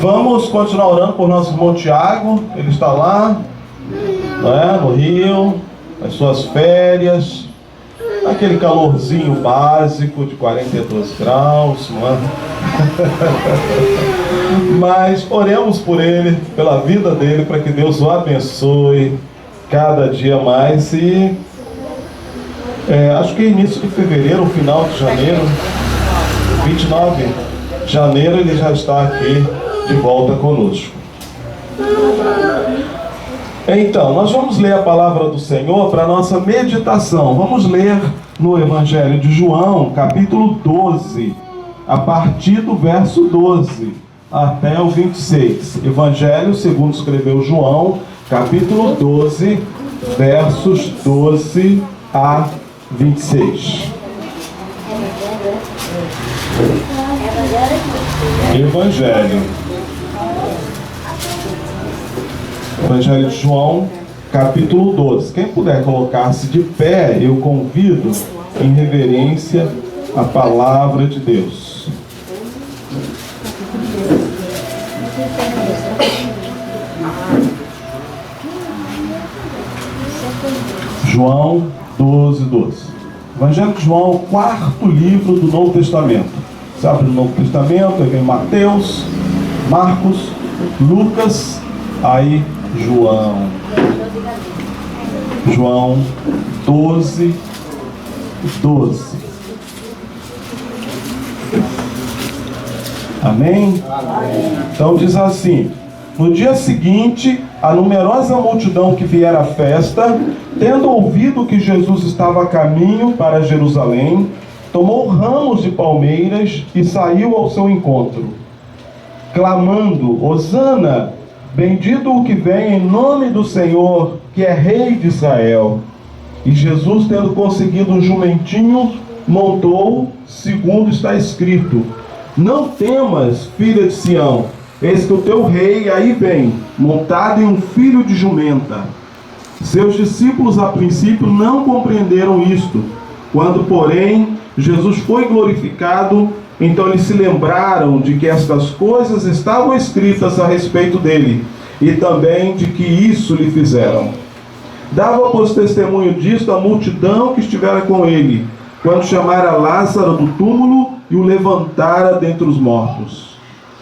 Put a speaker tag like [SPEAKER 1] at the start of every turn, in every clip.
[SPEAKER 1] Vamos continuar orando por nosso irmão Tiago. Ele está lá, no Rio, nas suas férias, aquele calorzinho básico de 42 graus, não é? Mas oremos por ele, pela vida dele, para que Deus o abençoe cada dia mais. E acho que é início de fevereiro, final de janeiro, 29 de janeiro, ele já está aqui de volta conosco. Então, nós vamos ler a palavra do Senhor para a nossa meditação. Vamos ler no Evangelho de João, capítulo 12, a partir do verso 12 até o 26. Evangelho segundo escreveu João, capítulo 12, versos 12 a 26. Evangelho de João, capítulo 12. Quem puder colocar-se de pé, eu convido em reverência à palavra de Deus. João 12, 12. Evangelho de João é o quarto livro do Novo Testamento. Sabe, no Novo Testamento aí vem Mateus, Marcos, Lucas, aí João. João 12, 12. Amém? Então diz assim: no dia seguinte, a numerosa multidão que viera à festa, tendo ouvido que Jesus estava a caminho para Jerusalém, tomou ramos de palmeiras e saiu ao seu encontro, clamando: Hosana, bendito o que vem em nome do Senhor, que é Rei de Israel. E Jesus, tendo conseguido um jumentinho, montou, segundo está escrito: não temas, filha de Sião, eis que o teu rei aí vem, montado em um filho de jumenta. Seus discípulos a princípio não compreenderam isto. Quando, porém, Jesus foi glorificado, então eles se lembraram de que estas coisas estavam escritas a respeito dele, e também de que isso lhe fizeram. Dava, pois, testemunho disto a multidão que estivera com ele, quando chamara Lázaro do túmulo e o levantara dentre os mortos.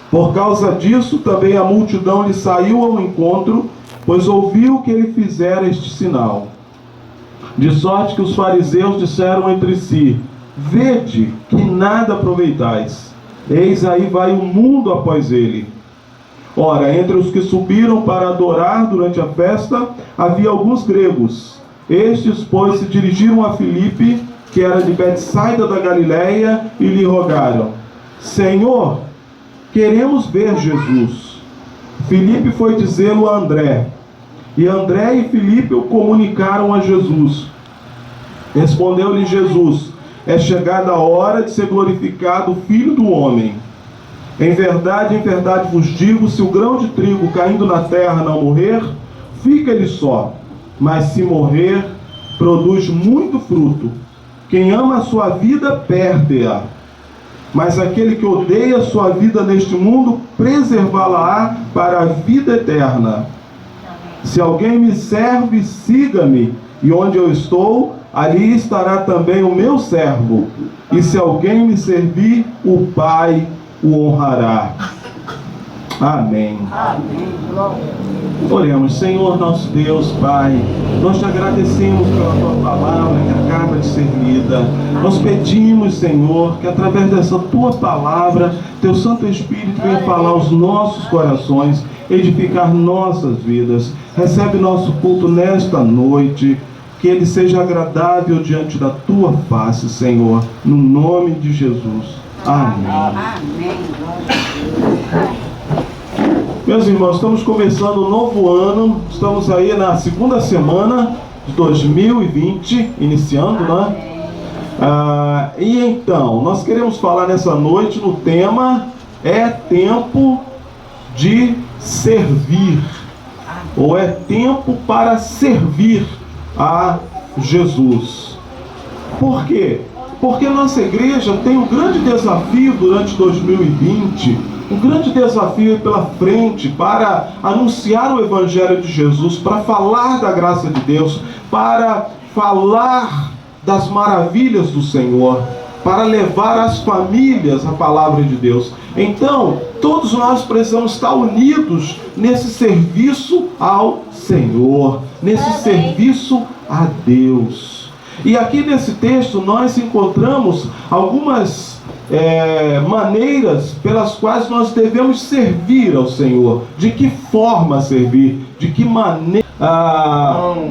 [SPEAKER 1] Por causa disso, também a multidão lhe saiu ao encontro, pois ouviu que ele fizera este sinal. De sorte que os fariseus disseram entre si: vede que nada aproveitais, eis aí vai o mundo após ele. Ora, entre os que subiram para adorar durante a festa, havia alguns gregos. Estes, pois, se dirigiram a Filipe, que era de Betsaida da Galileia, e lhe rogaram: Senhor, queremos ver Jesus. Filipe foi dizê-lo a André, e André e Filipe o comunicaram a Jesus. Respondeu-lhe Jesus: é chegada a hora de ser glorificado o Filho do Homem. Em verdade vos digo, se o grão de trigo caindo na terra não morrer, fica ele só, mas se morrer, produz muito fruto. Quem ama a sua vida, perde-a, mas aquele que odeia a sua vida neste mundo, preservá-la-á para a vida eterna. Se alguém me serve, siga-me, e onde eu estou, ali estará também o meu servo. E se alguém me servir, o Pai o honrará. Amém.
[SPEAKER 2] Amém.
[SPEAKER 1] Oremos. Senhor nosso Deus, Pai, nós te agradecemos pela tua palavra que acaba de ser lida. Nós pedimos, Senhor, que através dessa tua palavra, teu Santo Espírito venha falar aos nossos corações, edificar nossas vidas. Recebe nosso culto nesta noite, que ele seja agradável diante da tua face, Senhor, no nome de Jesus. Amém.
[SPEAKER 2] Amém.
[SPEAKER 1] Meus irmãos, estamos começando um novo ano, estamos aí na segunda semana de 2020, iniciando, né? E então, nós queremos falar nessa noite no tema: é tempo de servir, ou é tempo para servir a Jesus. Por quê? Porque nossa igreja tem um grande desafio durante 2020 um grande desafio pela frente para anunciar o Evangelho de Jesus, para falar da graça de Deus, para falar das maravilhas do Senhor, para levar às famílias a palavra de Deus. Então, todos nós precisamos estar unidos nesse serviço ao Senhor, nesse serviço a Deus. E aqui nesse texto nós encontramos algumas maneiras pelas quais nós devemos servir ao Senhor. De que forma servir? De que maneira?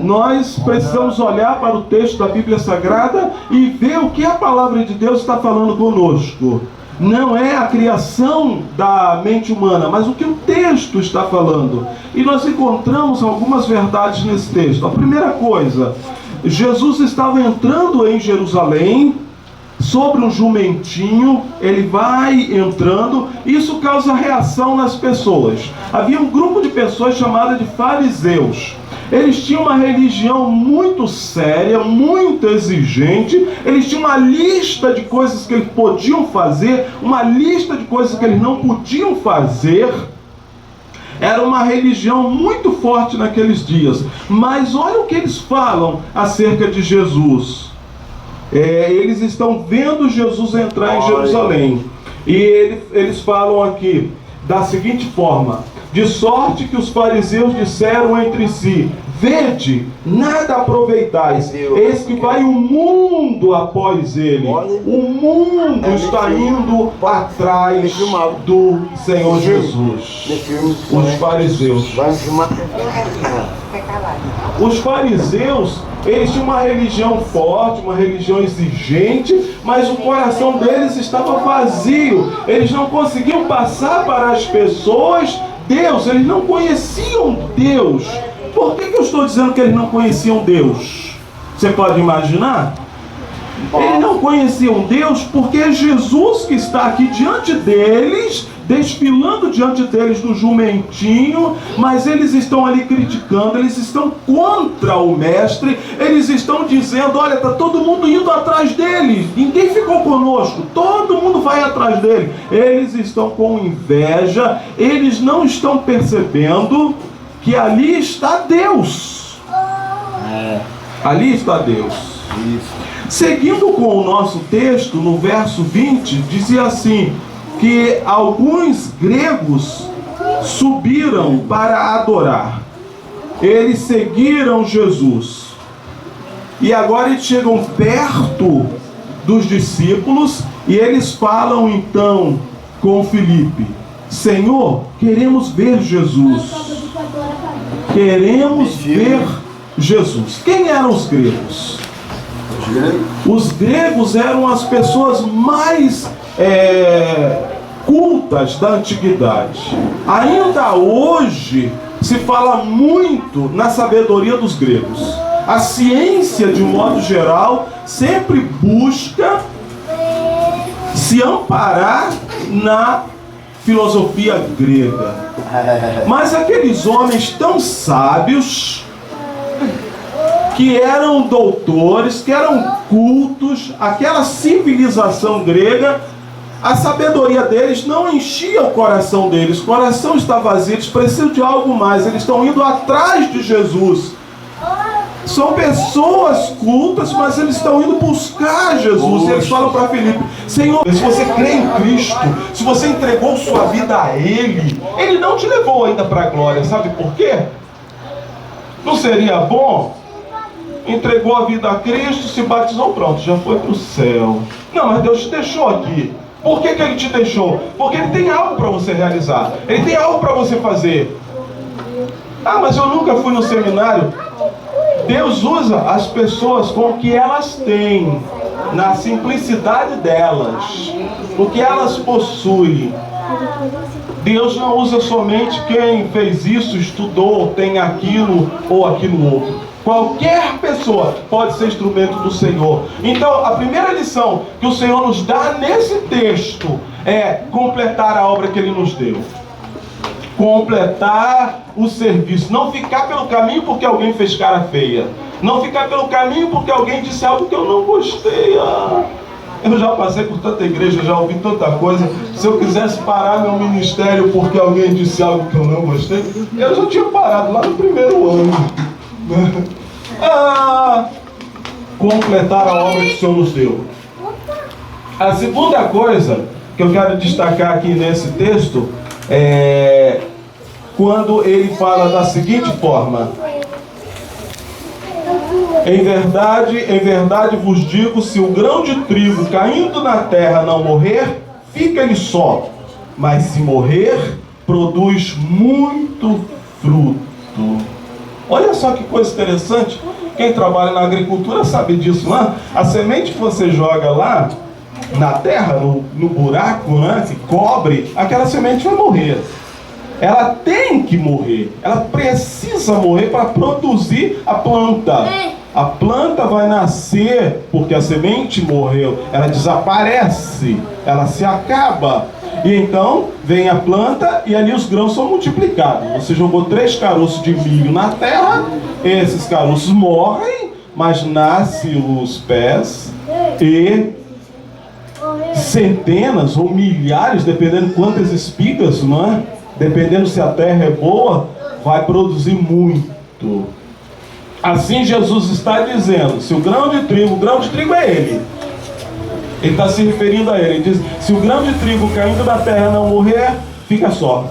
[SPEAKER 1] Nós precisamos olhar para o texto da Bíblia Sagrada e ver o que a palavra de Deus está falando conosco. Não é a criação da mente humana, mas o que o texto está falando. E nós encontramos algumas verdades nesse texto. A primeira coisa, Jesus estava entrando em Jerusalém sobre um jumentinho. Ele vai entrando, isso causa reação nas pessoas. Havia um grupo de pessoas chamada de fariseus. Eles tinham uma religião muito séria, muito exigente. Eles tinham uma lista de coisas que eles podiam fazer, uma lista de coisas que eles não podiam fazer. Era uma religião muito forte naqueles dias. Mas olha o que eles falam acerca de Jesus. Eles estão vendo Jesus entrar em Jerusalém. E eles falam aqui da seguinte forma: de sorte que os fariseus disseram entre si: vede, nada aproveitais, eis que vai o mundo após ele. O mundo está indo atrás do Senhor Jesus. Os fariseus. Os fariseus, eles tinham uma religião forte, uma religião exigente, mas o coração deles estava vazio. Eles não conseguiam passar para as pessoas Deus, eles não conheciam Deus. Por que eu estou dizendo que eles não conheciam Deus? Você pode imaginar? Eles não conheciam Deus porque é Jesus que está aqui diante deles, desfilando diante deles no jumentinho, mas eles estão ali criticando, eles estão contra o mestre, eles estão dizendo: olha, está todo mundo indo atrás dele, ninguém ficou conosco, todo mundo vai atrás dele. Eles estão com inveja, eles não estão percebendo que ali está Deus. Ali está Deus. Seguindo com o nosso texto, no verso 20, dizia assim: que alguns gregos subiram para adorar. Eles seguiram Jesus. E agora eles chegam perto dos discípulos e eles falam então com Filipe: Senhor, queremos ver Jesus. Queremos ver Jesus. Quem eram os gregos? Os gregos eram as pessoas mais cultas da antiguidade. Ainda hoje se fala muito na sabedoria dos gregos. A ciência, de um modo geral, sempre busca se amparar na filosofia grega. Mas aqueles homens tão sábios, que eram doutores, que eram cultos, aquela civilização grega, a sabedoria deles não enchia o coração deles. O coração está vazio, eles precisam de algo mais. Eles estão indo atrás de Jesus. São pessoas cultas, mas eles estão indo buscar Jesus. E eles falam para Filipe: Senhor, se você crê em Cristo, se você entregou sua vida a Ele, Ele não te levou ainda para a glória. Sabe por quê? Não seria bom? Entregou a vida a Cristo, se batizou, pronto, já foi para o céu. Não, mas Deus te deixou aqui. Por que Ele te deixou? Porque Ele tem algo para você realizar. Ele tem algo para você fazer. Ah, mas eu nunca fui no seminário. Deus usa as pessoas com o que elas têm, na simplicidade delas, o que elas possuem. Deus não usa somente quem fez isso, estudou, tem aquilo ou aquilo outro. Qualquer pessoa pode ser instrumento do Senhor. Então, a primeira lição que o Senhor nos dá nesse texto é completar a obra que Ele nos deu. Completar o serviço. Não ficar pelo caminho porque alguém fez cara feia. Não ficar pelo caminho porque alguém disse algo que eu não gostei. Eu já passei por tanta igreja, já ouvi tanta coisa. Se eu quisesse parar meu ministério porque alguém disse algo que eu não gostei, eu já tinha parado lá no primeiro ano. Completar a obra que o Senhor nos deu. A segunda coisa que eu quero destacar aqui nesse texto é quando ele fala da seguinte forma: em verdade vos digo, se o grão de trigo caindo na terra não morrer, fica ele só, mas se morrer, produz muito fruto. Olha só que coisa interessante. Quem trabalha na agricultura sabe disso, não é? A semente que você joga lá na terra, no buraco, né, que cobre, aquela semente vai morrer. Ela tem que morrer, ela precisa morrer para produzir a planta. A planta vai nascer porque a semente morreu, ela desaparece, ela se acaba. E então vem a planta e ali os grãos são multiplicados. Você jogou 3 caroços de milho na terra, esses caroços morrem, mas nascem os pés e centenas ou milhares, dependendo de quantas espigas, não é? Dependendo se a terra é boa, vai produzir muito. Assim Jesus está dizendo, se o grão de trigo é ele. Ele está se referindo a ele. Ele diz, se o grão de trigo caindo da terra não morrer, fica só.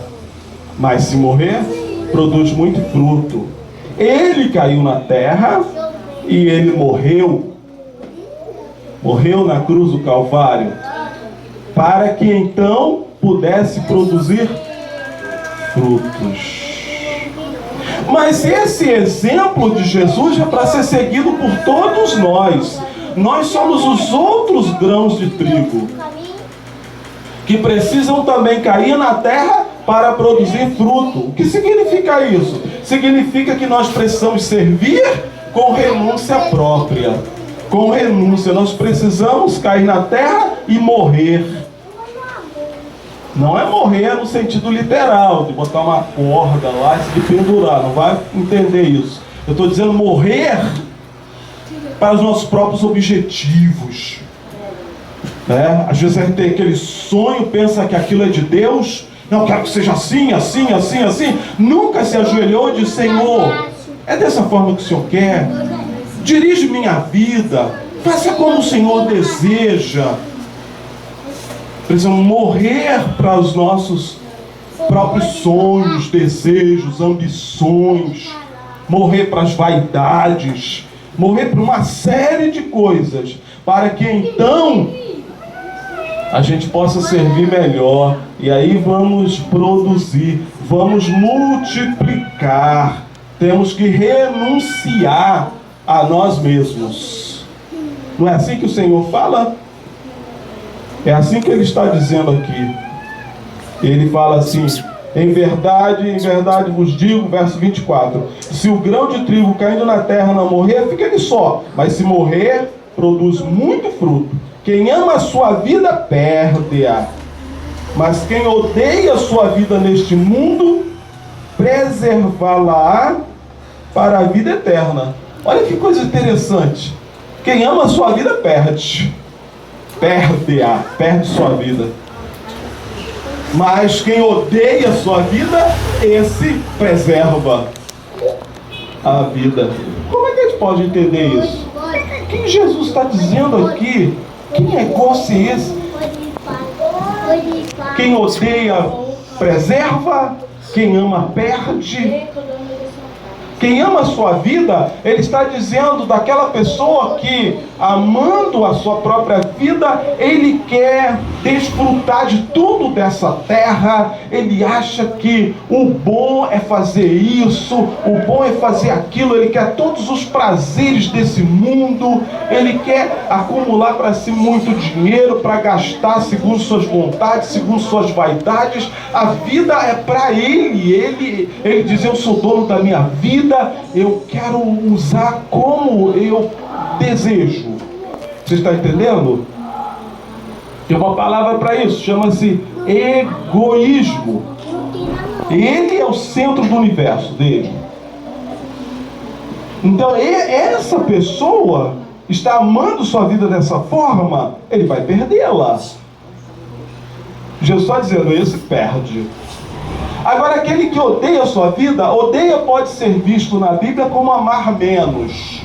[SPEAKER 1] Mas se morrer, produz muito fruto. Ele caiu na terra e ele morreu. Morreu na cruz do Calvário. Para que então pudesse produzir frutos. Mas esse exemplo de Jesus é para ser seguido por todos nós. Nós somos os outros grãos de trigo que precisam também cair na terra para produzir fruto. O que significa isso? Significa que nós precisamos servir com renúncia própria. Com renúncia, nós precisamos cair na terra e morrer. Não é morrer no sentido literal, de botar uma corda lá e se pendurar, não vai entender isso. Eu estou dizendo morrer para os nossos próprios objetivos. Às vezes a gente tem aquele sonho, pensa que aquilo é de Deus. Não, quero que seja assim, assim, assim, assim. Nunca se ajoelhou e disse, Senhor, é dessa forma que o Senhor quer? Dirige minha vida, faça como o Senhor deseja. Precisamos morrer para os nossos próprios sonhos, desejos, ambições, morrer para as vaidades, morrer para uma série de coisas, para que então a gente possa servir melhor. E aí vamos produzir, vamos multiplicar. Temos que renunciar a nós mesmos. Não é assim que o Senhor fala? É assim que ele está dizendo aqui. Ele fala assim, em verdade vos digo, verso 24, se o grão de trigo caindo na terra não morrer, fica ele só, mas se morrer, produz muito fruto. Quem ama a sua vida, perde-a. Mas quem odeia a sua vida neste mundo, preservá-la para a vida eterna. Olha que coisa interessante. Quem ama a sua vida, perde. Perde-a, perde sua vida. Mas quem odeia a sua vida, esse preserva a vida. Como é que a gente pode entender isso? O que Jesus está dizendo aqui? Que negócio é esse? Quem odeia, preserva. Quem ama, perde. Quem ama a sua vida, ele está dizendo daquela pessoa que, amando a sua própria vida, ele quer desfrutar de tudo dessa terra. Ele acha que o bom é fazer isso, o bom é fazer aquilo. Ele quer todos os prazeres desse mundo. Ele quer acumular para si muito dinheiro para gastar segundo suas vontades, segundo suas vaidades. A vida é para ele. Ele diz, eu sou dono da minha vida. Eu quero usar como eu desejo. Você está entendendo? Tem uma palavra para isso, chama-se egoísmo. Ele é o centro do universo dele. Então essa pessoa está amando sua vida dessa forma, ele vai perdê-la. Jesus está dizendo, esse perde. Agora, aquele que odeia a sua vida, odeia pode ser visto na Bíblia como amar menos.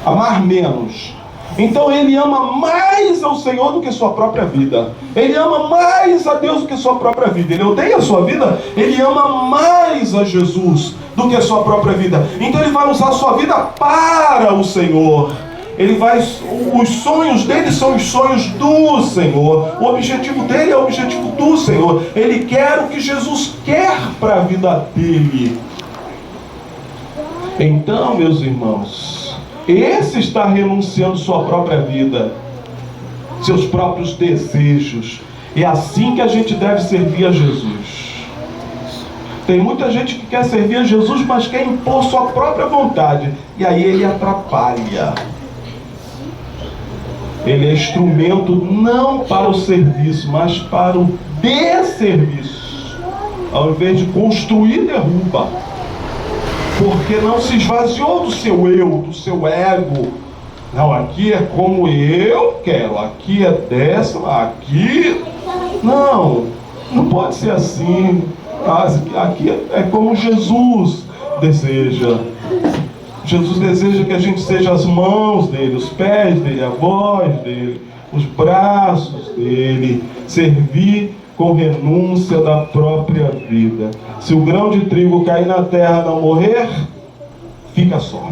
[SPEAKER 1] Amar menos. Então ele ama mais ao Senhor do que sua própria vida. Ele ama mais a Deus do que sua própria vida. Ele odeia a sua vida, ele ama mais a Jesus do que a sua própria vida. Então ele vai usar a sua vida para o Senhor. Os sonhos dele são os sonhos do Senhor. O objetivo dele é o objetivo do Senhor. Ele quer o que Jesus quer para a vida dele. Então, meus irmãos, esse está renunciando sua própria vida, seus próprios desejos. É assim que a gente deve servir a Jesus. Tem muita gente que quer servir a Jesus, mas quer impor sua própria vontade. E aí ele atrapalha. Ele é instrumento não para o serviço, mas para o desserviço. Ao invés de construir, derruba. Porque não se esvaziou do seu eu, do seu ego. Não, aqui é como eu quero, aqui é dessa, aqui... Não pode ser assim. Aqui é como Jesus deseja. Jesus deseja que a gente seja as mãos dele, os pés dele, a voz dele, os braços dele, servir com renúncia da própria vida. Se o grão de trigo cair na terra e não morrer, fica só.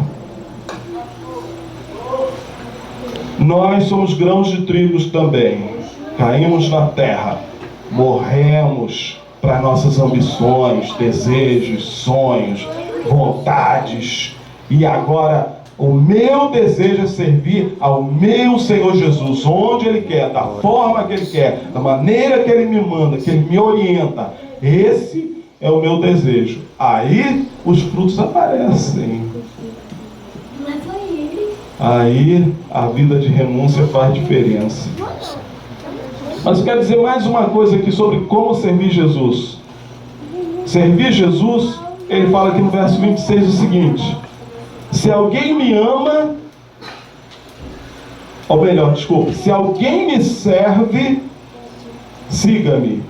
[SPEAKER 1] Nós somos grãos de trigo também. Caímos na terra, morremos para nossas ambições, desejos, sonhos, vontades. E agora, o meu desejo é servir ao meu Senhor Jesus, onde Ele quer, da forma que Ele quer, da maneira que Ele me manda, que Ele me orienta. Esse é o meu desejo. Aí, os frutos aparecem. Aí, a vida de renúncia faz diferença. Mas eu quero dizer mais uma coisa aqui sobre como servir Jesus. Servir Jesus, ele fala aqui no verso 26 o seguinte: se alguém me ama, ou melhor, desculpa, se alguém me serve, siga-me.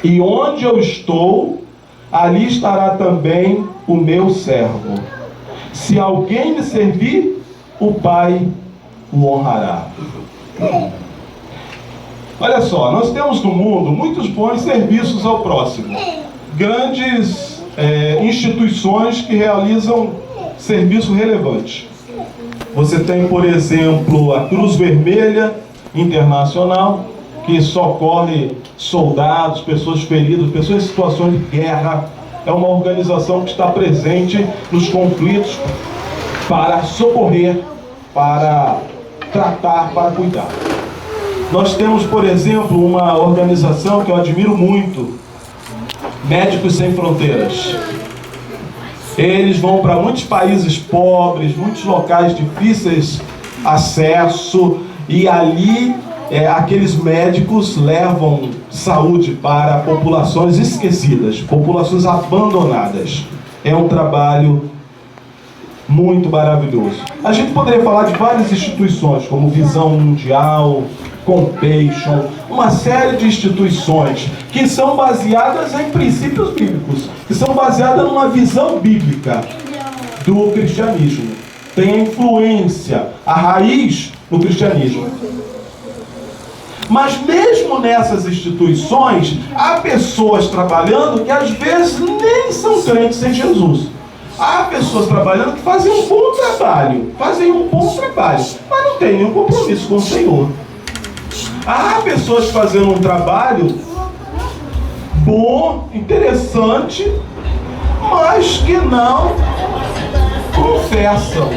[SPEAKER 1] E onde eu estou, ali estará também o meu servo. Se alguém me servir, o Pai o honrará. Olha só, nós temos no mundo muitos bons serviços ao próximo. Grandes instituições que realizam serviço relevante. Você tem, por exemplo, a Cruz Vermelha Internacional, que socorre soldados, pessoas feridas, pessoas em situações de guerra. É uma organização que está presente nos conflitos para socorrer, para tratar, para cuidar. Nós temos, por exemplo, uma organização que eu admiro muito, Médicos Sem Fronteiras. Eles vão para muitos países pobres, muitos locais difíceis de acesso, e ali aqueles médicos levam saúde para populações esquecidas, populações abandonadas. É um trabalho muito maravilhoso. A gente poderia falar de várias instituições, como Visão Mundial, Compassion, uma série de instituições que são baseadas em princípios bíblicos, que são baseadas numa visão bíblica do cristianismo. Tem a influência, a raiz no cristianismo. Mas mesmo nessas instituições, há pessoas trabalhando que às vezes nem são crentes em Jesus. Há pessoas trabalhando que fazem um bom trabalho, mas não têm nenhum compromisso com o Senhor. Há pessoas fazendo um trabalho bom, interessante, mas que não confessam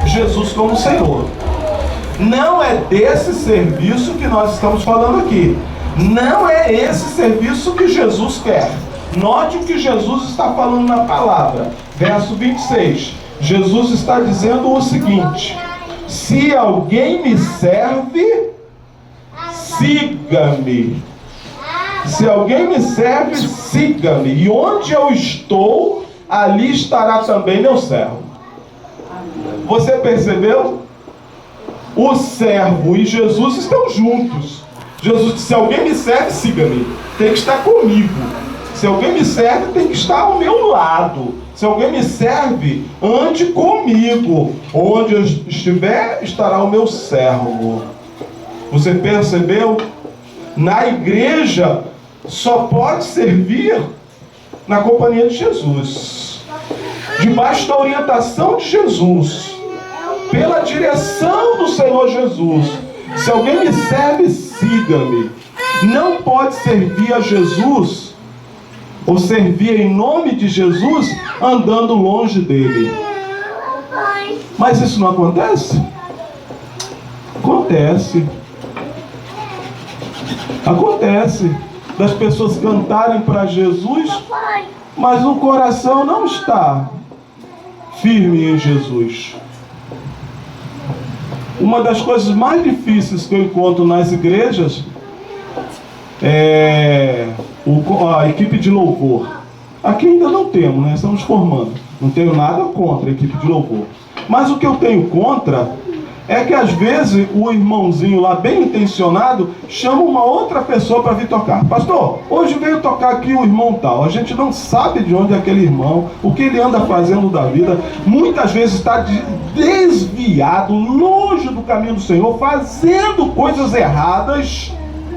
[SPEAKER 1] Jesus como Senhor. Não é desse serviço que nós estamos falando aqui. Não é esse serviço que Jesus quer. Note o que Jesus está falando na palavra. Verso 26. Jesus está dizendo o seguinte: se alguém me serve, siga-me. Se alguém me serve, siga-me. E onde eu estou, ali estará também meu servo. Você percebeu? O servo e Jesus estão juntos. Jesus disse: se alguém me serve, siga-me. Tem que estar comigo. Se alguém me serve, tem que estar ao meu lado. Se alguém me serve, ande comigo. Onde eu estiver, estará o meu servo. Você percebeu? Na igreja, só pode servir na companhia de Jesus, debaixo da orientação de Jesus, pela direção do Senhor Jesus. Se alguém me serve, siga-me. Não pode servir a Jesus ou servir em nome de Jesus andando longe dele. Mas isso não acontece? Acontece. Acontece das pessoas cantarem para Jesus, mas o coração não está firme em Jesus. Uma das coisas mais difíceis que eu encontro nas igrejas é a equipe de louvor. Aqui ainda não temos, né? Estamos formando. Não tenho nada contra a equipe de louvor. Mas o que eu tenho contra é que às vezes o irmãozinho lá, bem intencionado, chama uma outra pessoa para vir tocar. Pastor, hoje veio tocar aqui o irmão tal. A gente não sabe de onde é aquele irmão, o que ele anda fazendo da vida. Muitas vezes está desviado, longe do caminho do Senhor, fazendo coisas erradas,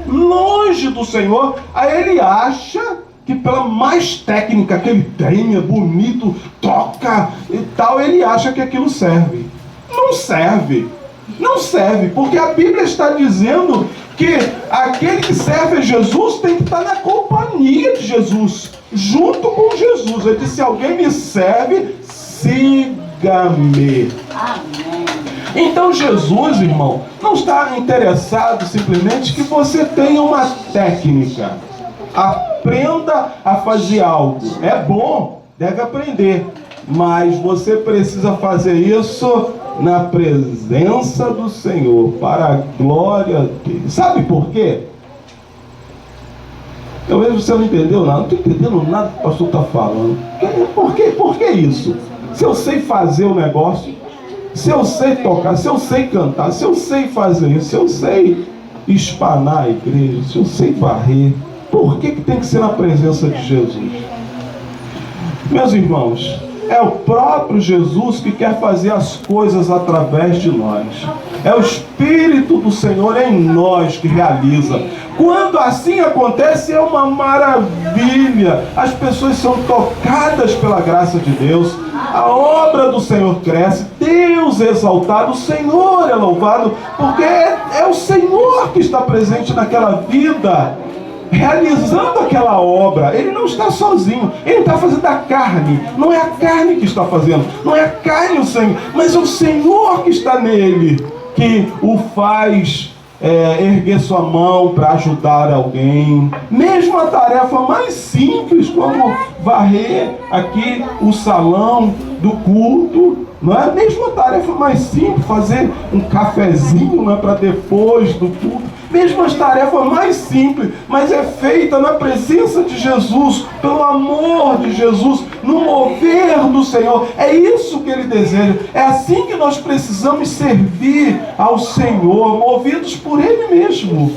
[SPEAKER 1] longe do Senhor. Aí ele acha que pela mais técnica que ele tenha, bonito, toca e tal, ele acha que aquilo serve. Não serve. Não serve, porque a Bíblia está dizendo que aquele que serve a Jesus tem que estar na companhia de Jesus, junto com Jesus. Ele disse: se alguém me serve, siga-me. Amém. Então Jesus, irmão, não está interessado simplesmente que você tenha uma técnica. Aprenda a fazer algo. É bom, deve aprender. Mas você precisa fazer isso na presença do Senhor, para a glória dele. Sabe por quê? Talvez você não entendeu nada. Não estou entendendo nada que o pastor está falando. Por que isso? Se eu sei fazer o negócio, se eu sei tocar, se eu sei cantar, se eu sei fazer isso, se eu sei espanar a igreja, se eu sei varrer, por que tem que ser na presença de Jesus? Meus irmãos, é o próprio Jesus que quer fazer as coisas através de nós. É o Espírito do Senhor em nós que realiza. Quando assim acontece, é uma maravilha. As pessoas são tocadas pela graça de Deus. A obra do Senhor cresce. Deus é exaltado. O Senhor é louvado. Porque é o Senhor que está presente naquela vida, realizando aquela obra. Ele não está sozinho, ele está fazendo a carne. Não é a carne que está fazendo, não é a carne o Senhor, mas é o Senhor que está nele, que o faz erguer sua mão para ajudar alguém. Mesmo a tarefa mais simples, como varrer aqui o salão do culto, não é? Mesmo a tarefa mais simples, fazer um cafezinho, não é, para depois do culto. Mesmo as tarefas mais simples, mas é feita na presença de Jesus, pelo amor de Jesus, no mover do Senhor. É isso que Ele deseja. É assim que nós precisamos servir ao Senhor, movidos por Ele mesmo,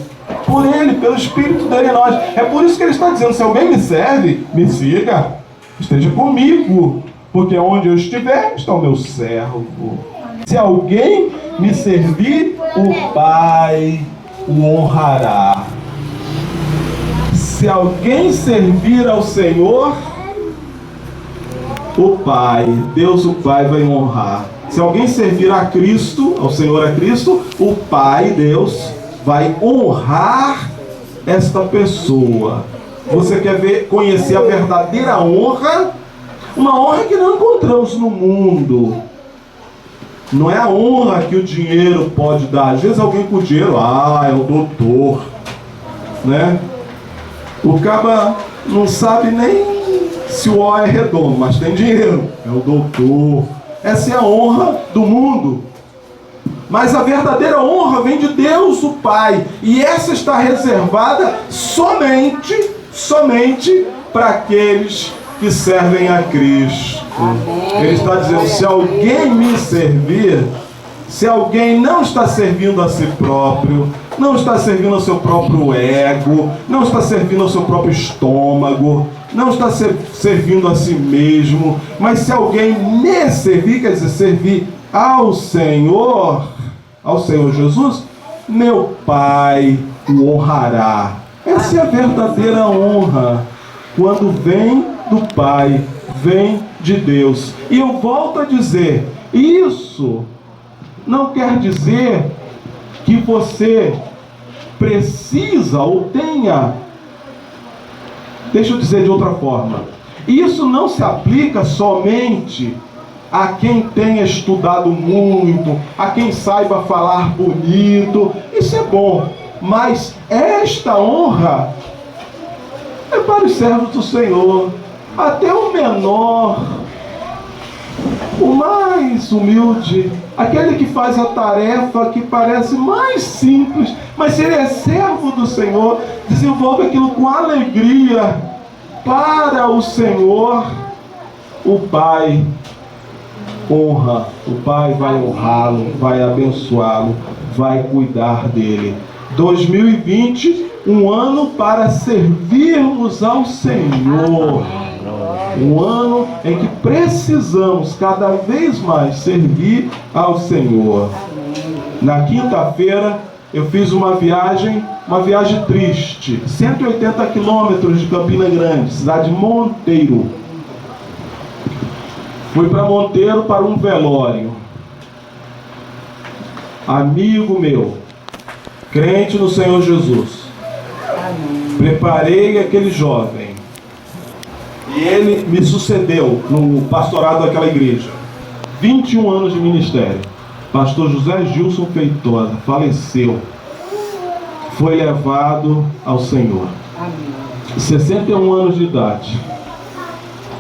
[SPEAKER 1] por Ele, pelo Espírito dele em nós. É por isso que Ele está dizendo: se alguém me serve, me siga, esteja comigo, porque onde eu estiver, está o meu servo. Se alguém me servir, o Pai o honrará. Se alguém servir ao Senhor, o Pai, Deus o Pai vai honrar. Se alguém servir a Cristo, ao Senhor a Cristo, o Pai, Deus, vai honrar esta pessoa. Você quer conhecer a verdadeira honra? Uma honra que não encontramos no mundo. Não é a honra que o dinheiro pode dar. Às vezes alguém com dinheiro, é o doutor, né? O cara não sabe nem se o O é redondo, mas tem dinheiro. É o doutor. Essa é a honra do mundo. Mas a verdadeira honra vem de Deus, o Pai. E essa está reservada somente para aqueles que servem a Cristo. Ele está dizendo, se alguém me servir, se alguém não está servindo a si próprio, não está servindo ao seu próprio ego, não está servindo ao seu próprio estômago, não está servindo a si mesmo, mas se alguém me servir, quer dizer, servir ao Senhor Jesus, meu Pai o honrará. Essa é a verdadeira honra, quando vem do Pai, vem de Deus. E eu volto a dizer, isso não quer dizer que você precisa ou tenha, deixa eu dizer de outra forma, isso não se aplica somente a quem tenha estudado muito, a quem saiba falar bonito. Isso é bom, mas esta honra é para os servos do Senhor, até o menor, o mais humilde, aquele que faz a tarefa que parece mais simples, mas se ele é servo do Senhor, desenvolve aquilo com alegria para o Senhor. O Pai honra, o Pai vai honrá-lo, vai abençoá-lo, vai cuidar dele. 2020, um ano para servirmos ao Senhor. Um ano em que precisamos cada vez mais servir ao Senhor. Na quinta-feira eu fiz uma viagem triste, 180 quilômetros de Campina Grande, cidade de Monteiro. Fui para Monteiro para um velório. Amigo meu, crente no Senhor Jesus. Preparei aquele jovem e ele me sucedeu no pastorado daquela igreja. 21 anos de ministério. Pastor José Gilson Feitosa faleceu. Foi levado ao Senhor. 61 anos de idade.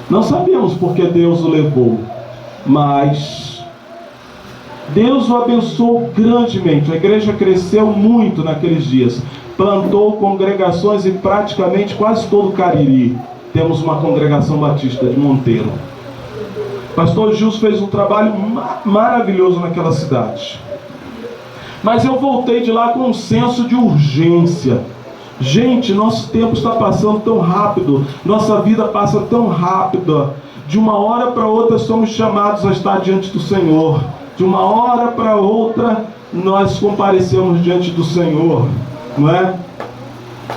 [SPEAKER 1] Não sabemos porque Deus o levou, mas Deus o abençoou grandemente. A igreja cresceu muito naqueles dias. Plantou congregações em praticamente quase todo o Cariri. Temos uma congregação batista de Monteiro. Pastor Gilson fez um trabalho maravilhoso naquela cidade. Mas eu voltei de lá com um senso de urgência. Gente, nosso tempo está passando tão rápido, nossa vida passa tão rápida. De uma hora para outra somos chamados a estar diante do Senhor. De uma hora para outra nós comparecemos diante do Senhor, não é?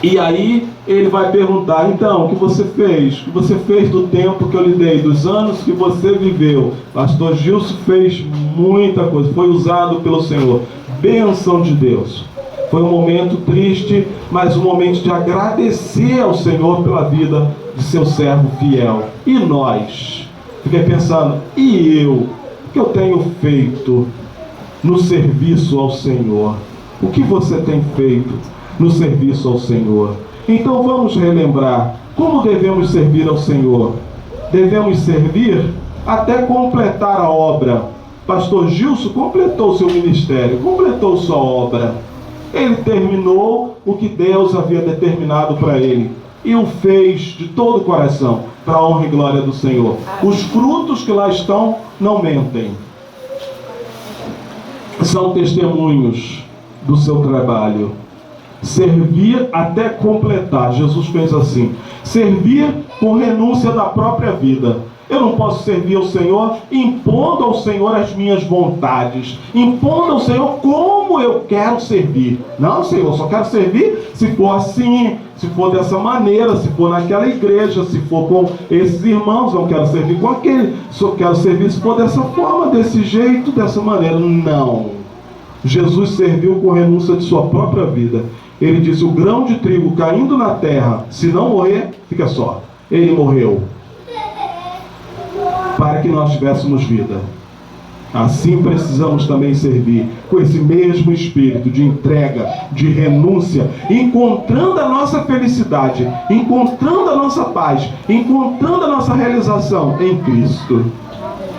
[SPEAKER 1] E aí ele vai perguntar, então, o que você fez? O que você fez do tempo que eu lhe dei, dos anos que você viveu? Pastor Gilson fez muita coisa, foi usado pelo Senhor. Bênção de Deus. Foi um momento triste, mas um momento de agradecer ao Senhor pela vida de seu servo fiel. E nós? Fiquei pensando, e eu? O que eu tenho feito no serviço ao Senhor? O que você tem feito no serviço ao Senhor? Então vamos relembrar como devemos servir ao Senhor. Devemos servir até completar a obra. Pastor Gilson completou seu ministério, completou sua obra. Ele terminou o que Deus havia determinado para ele e o fez de todo o coração, para a honra e glória do Senhor. Os frutos que lá estão não mentem. São testemunhos do seu trabalho. Servir até completar. Jesus fez assim. Servir com renúncia da própria vida. Eu não posso servir ao Senhor impondo ao Senhor as minhas vontades, impondo ao Senhor como eu quero servir. Não, Senhor, eu só quero servir se for assim, se for dessa maneira, se for naquela igreja, se for com esses irmãos, não quero servir com aquele, só quero servir se for dessa forma, desse jeito, dessa maneira. Não. Jesus serviu com renúncia de sua própria vida. Ele disse, o grão de trigo caindo na terra, se não morrer, fica só. Ele morreu para que nós tivéssemos vida. Assim precisamos também servir, com esse mesmo espírito de entrega, de renúncia, encontrando a nossa felicidade, encontrando a nossa paz, encontrando a nossa realização em Cristo.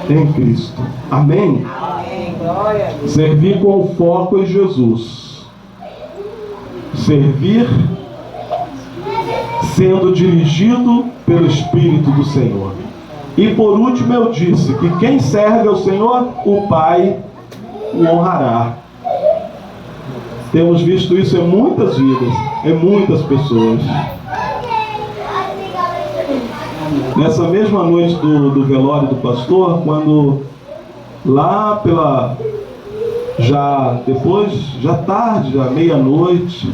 [SPEAKER 1] Em Cristo. Amém?
[SPEAKER 2] Amém. Glória a Deus.
[SPEAKER 1] Servir com foco em Jesus. Servir sendo dirigido pelo Espírito do Senhor. E por último eu disse que quem serve ao Senhor, o Pai o honrará. Temos visto isso em muitas vidas, em muitas pessoas. Nessa mesma noite do velório do pastor, quando lá já tarde, já meia-noite,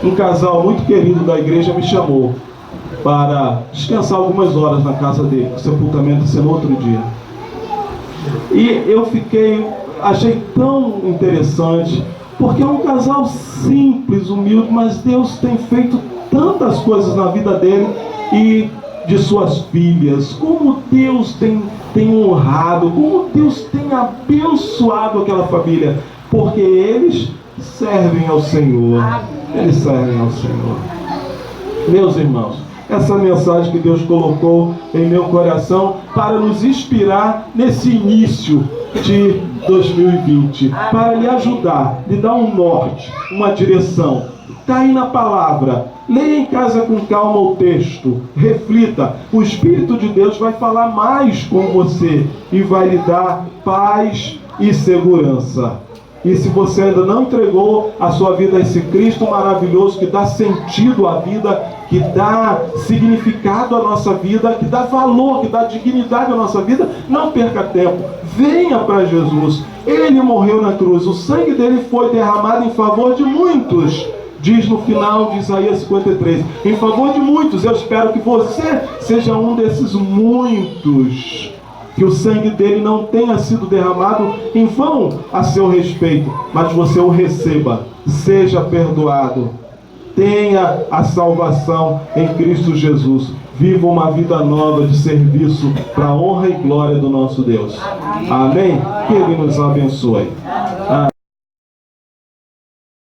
[SPEAKER 1] um casal muito querido da igreja me chamou para descansar algumas horas na casa dele. O sepultamento ia ser no outro dia. E eu achei tão interessante, porque é um casal simples, humilde, mas Deus tem feito tantas coisas na vida dele e de suas filhas. Como Deus tem honrado, como Deus tem abençoado aquela família, porque eles servem ao Senhor. Eles servem ao Senhor. Meus irmãos, essa mensagem que Deus colocou em meu coração para nos inspirar nesse início de 2020, para lhe ajudar, lhe dar um norte, uma direção. Está aí na palavra. Leia em casa com calma o texto, reflita. O Espírito de Deus vai falar mais com você e vai lhe dar paz e segurança. E se você ainda não entregou a sua vida a esse Cristo maravilhoso, que dá sentido à vida, que dá significado à nossa vida, que dá valor, que dá dignidade à nossa vida, não perca tempo. Venha para Jesus. Ele morreu na cruz. O sangue dele foi derramado em favor de muitos. Diz no final de Isaías 53. Em favor de muitos. Eu espero que você seja um desses muitos. Que o sangue dele não tenha sido derramado em vão a seu respeito, mas você o receba, seja perdoado, tenha a salvação em Cristo Jesus, viva uma vida nova de serviço para a honra e glória do nosso Deus. Amém? Que Ele nos abençoe.